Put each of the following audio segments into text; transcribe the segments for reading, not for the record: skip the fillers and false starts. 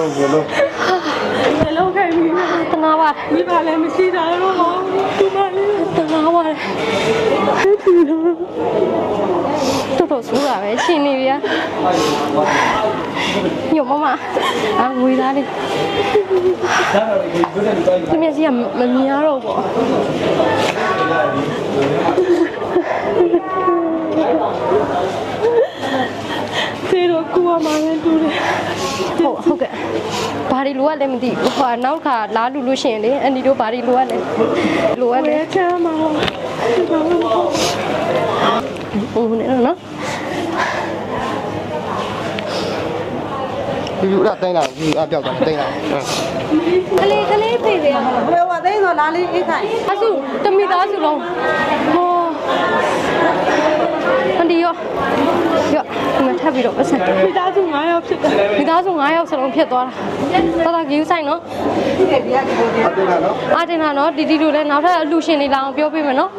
လုံးခိုင်းပြီးတနာပါမိပါလည်းမရှိတာတော့သူမလေးတနာပါတယ်တော်ဆိုးတာပဲရှင်နေပြီညမမငွေသားလေးဒီမျက်စိကမမြင်ရတော့ပေါ့သေတော့ကိုကမှလည်းတူတယ်ဟုတ်ကဲ့ဘာတွေလိုရလဲမသိဘူးဟိုနောက်ခါလာလူလို့ရှိရင်လေအန်ဒီတို့ဘာတွေလိုရလဲချမ်းမှာဟုတ်နေနော်ယူရတိုင်းလာယူအပြောက်တာတိုင်းလာကလေးဖေးတယ်ဘယ်ဝသိန်းတော့လားလေးအိတ်ခိုင်အစုတမိသားစုလုံးဟောအန်ဒီရောမထပ်ပြီးတော့ပတ်စံမိသားစု9ယောက်ဖြစ်တယ်မိသားစု9ယောက်စလုံးဖြစ်သွားတာတော်ဂီယူဆိုင်နော်အာတင်လာနော်တီတီတို့လည်းနောက်ထပ်အလူရှင်တွေလာအောင်ပြောပေးမယ်နော်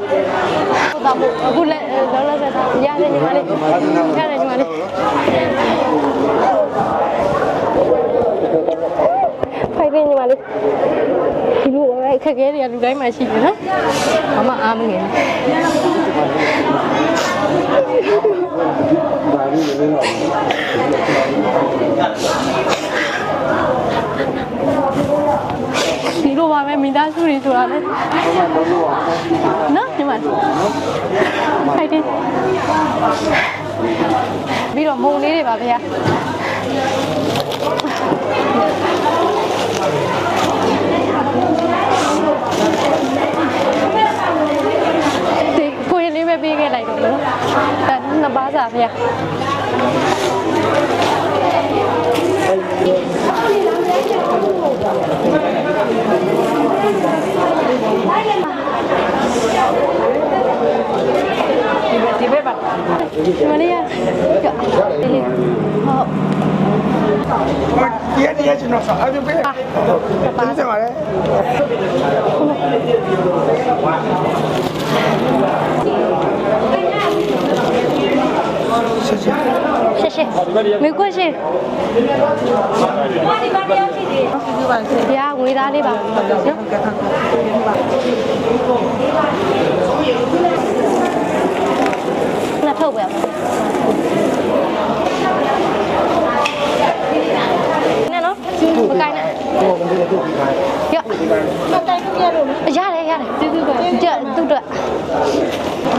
ဟုတ်တာမို့အခုလည်းလောလောဆယ်ရတယ်ညီမလေးရတယ်ညီမလေးဖိုင်ရညီမလေးဒီလိုအခက်အခဲတွေကလူတိုင်းမှာရှိတယ်နော်မမအားမငယ်ဒီလိုပါပဲမိသားစုတွေဆိုတာလေနော်ညီမဖိုင်တယ်ပြီးတော့မုံလေးတွေပါဗျာကိုရင်လေးပဲပေးခဲ့လိုက်တော့နော်ဒါနှစ်ပါးစာဗျာဒီဘက်ပါမလေးရဟုတ်ဒီကျွန်တော်ဆောက်အပ်ပေးပါစပါလေ谢谢，没关系。呀，回答你吧。那臭不要。